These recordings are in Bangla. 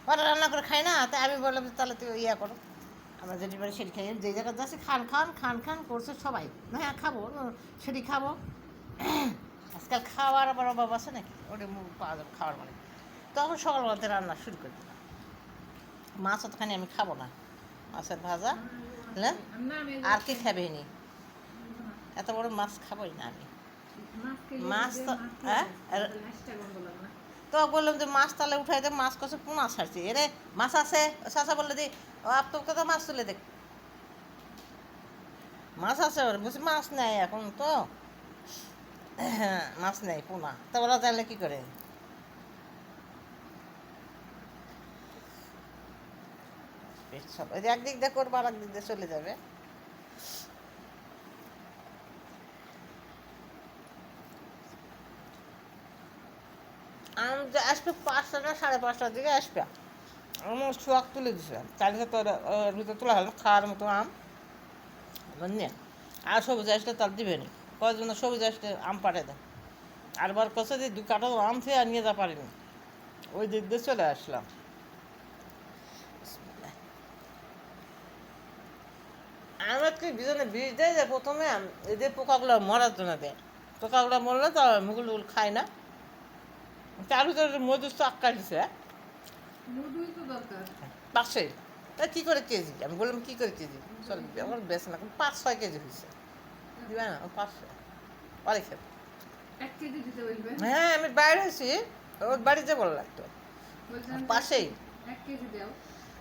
ওরা রান্না করে খাই না, তাই আমি বললাম যে তাহলে তুই ইয়া করো, আমরা যেটি পারি সেটি খাই, যে জায়গায় যাচ্ছি খান খান খান খান করছে সবাই, হ্যাঁ খাবো, সেটি খাবো। আজকাল খাওয়ার আবার অভাব আছে নাকি, ওটা পাওয়া যাবে খাওয়ার মানে। তখন সকালবেলাতে রান্না শুরু করে দিলাম। মাছ অতখানি আমি খাবো না, মাছের ভাজা, হ্যাঁ, আর কি খাবে নি, এত বড় মাছ খাবোই না আমি। মাছ তো হ্যাঁ, তো বললাম যে মাছ তাহলে উঠাই দে, মাছ কষে পোনা ছাড়ছি, এরে মাছ আছে, চাষা বললে দি আপ তোকে তো মাছ তুলে দেখ, মাছ আছে, ওর বুঝি মাছ নেই এখন তো, হ্যাঁ মাছ নেই পোনা, তা ওরা চাইলে কী করে, সব ওই যে একদিক দিয়ে করবো আর একদিক দিয়ে চলে যাবে। আম যে আসবে 5টা না 5:30টার দিকে আসবে, আমার শোয়াক তুলে দিছে, কালকে তো ওর ভিতরে তোলা হলো খাওয়ার মতো আম, বুঝলি, আর সবুজ আসলে তার দিবে নি, কয়েকজন সবুজ আসলে আম পাঠিয়ে দেয়, আর বার কষে দিয়ে 2 কাঠা আম খেয়ে আর নিয়ে যা পারিনি, ওই দিক দিয়ে চলে আসলাম। আমার কি বিজনে বীজ দেয় যে প্রথমে এই যে পোকাগুলো মরার জন্য দেয়, পোকাগুলো মরলে তো মুগুল টুগুল খায় না, তার ভিতরে মধু তো আক্কা দিছে, পাঁচশোই, তা কী করে কেজি, আমি বললাম কী করে কেজি, চল আমার বেশ না 5-6 কেজি হয়েছে, দিবে না 500 অনেক খেতে, হ্যাঁ আমি বাইরে হয়েছি, ওর বাড়িতে বলা লাগতো পাশেই,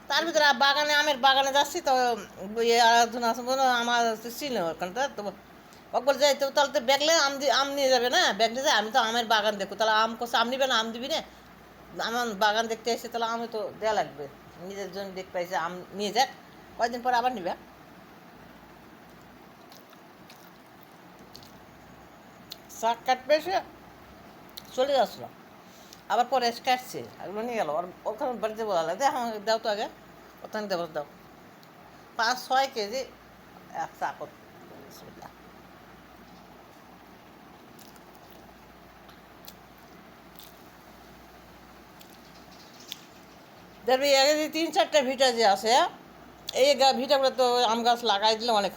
তার ভিতরে বাগানে আমের বাগানে যাচ্ছি তো, আরেকজন আছে বলো আমার ছিল ওখানটা, তো ও বলে যাই তো তাহলে তো ব্যাগলে আম নিয়ে যাবে না, ব্যাগ নিয়ে যায়, আমি তো আমের বাগান দেখো, তাহলে আম কোথাও আম নিবে না, আম দিবি না, আমার বাগান দেখতে এসে তাহলে আমি তো দেওয়া লাগবে, নিজের জন্য দেখতে পাইছে আম নিয়ে যাক, কয়েকদিন পরে আবার নিবে, শাক কাটবে এসে চলে আসলো, আবার পরে এসে কাটছে এগুলো নিয়ে গেল, আর ওখানে বাড়িতে বলা লাগে হ্যাঁ দাও তো আগে, ওখানে দেবো দাও, 5-6 কেজি এক চাকর, দেখবি আগে যে 3-4টা ভিটা যে আছে, এই ভিটাগুলো তো আম গাছ লাগাই দিলে অনেক,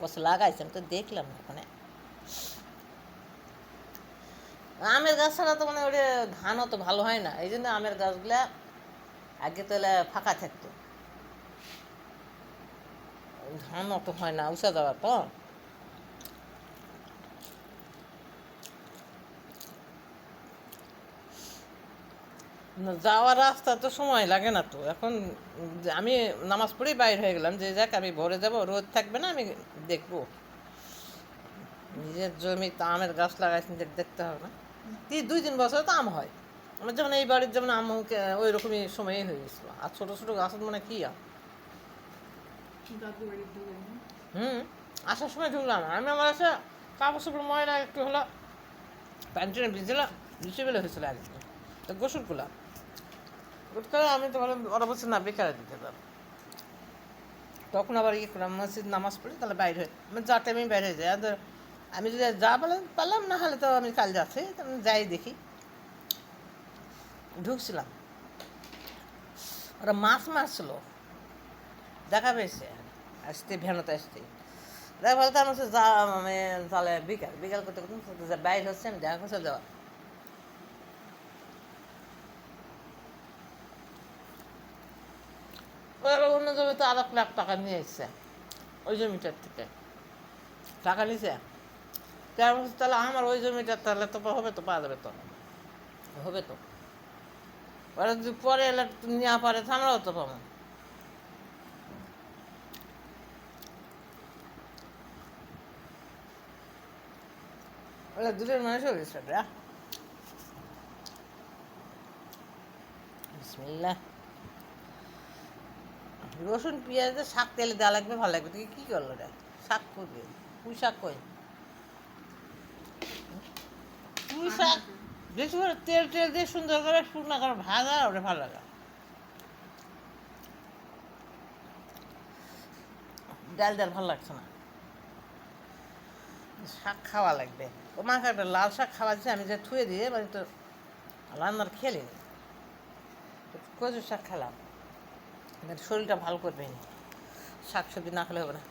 গাছ লাগাইছে আমি তো দেখলাম না ওখানে, আমের গাছ ছাড়া তো মানে ওটা ধানও তো ভালো হয় না, এই জন্য আমের গাছগুলা আগে তো এলে ফাঁকা থাকতো, ধান অত হয় না উষা দেওয়া তো, যাওয়ার রাস্তা তো সময় লাগে না তো এখন, আমি নামাজ পড়েই বাইর হয়ে গেলাম যে যাক আমি ভোরে যাব, রোদ থাকবে না, আমি দেখবো, নিজের জমি তো আমের গাছ লাগাইছি, দেখতে হবে না, 2-3 বছর তো আম হয়, আমার যেমন এই বাড়ির যেমন আম ওই রকমই সময়ই হয়ে গেছিলো, আর ছোটো ছোটো গাছ মানে কী আম, আসার সময় ঢুকলাম আমি, আমার আছে কাপড় চোপড় ময়লা একটু হলো প্যান্টনে ভিজেলাম, বেলা হয়েছিল একদিন, তো গোসল করলাম, করে আমি তো বললাম ওরা বলছে না বেকারে দিতে পারো, তখন আবার ইয়ে করলাম মসজিদ নামাজ পড়ি তাহলে বাইরে হয়ে আমি যা টাইমে বাইরে হয়ে যাই, আর আমি যদি যা পারলাম না হলে তো আমি কাল যাচ্ছি, আমি যাই দেখি, ঢুকছিলাম, ওরা মাছ মারছিল, দেখা পেয়েছে আসতে ভ্যানতে আসতে, দেখা বলতে আমার যা মানে তাহলে বিকাল বিকাল করতে করতে বাইরে হচ্ছে, আমি দেখা করছে যাওয়া, ওরা অন্য জমিতে 1,00,000 টাকা নিয়ে এসছে, ওই জমিটার থেকে টাকা নিছে, তাহলে আমার ওই জমিটা তাহলে তো হবে, তো পাওয়া যাবে, তো হবে তো, ওরা যদি পরে এলে নেওয়া পারে আমরাও তো পাবো, ওরা দূরের মানুষ হয়ে গেছে, বিসমিল্লাহ, রসুন পেঁয়াজ শাক তেলে দেওয়া লাগবে, ভালো লাগবে, তুই কী করলো রে, শাক করবে, পুঁই শাক কই, পুঁই শাক বেশি করে তেল টেল দিয়ে সুন্দর করে শুকনা করে ভাজা, ওটা ভালো লাগে, ডাল ডাল ভালো লাগছে না, শাক খাওয়া লাগবে, ও মাকে একটা লাল শাক খাওয়া দিচ্ছে, আমি যে থুয়ে দিয়ে মানে তো রান্নার খেলিনি, কচু শাক খেলাম, শরীরটা ভালো করবে না, শাক সবজি না খেলে হবে না।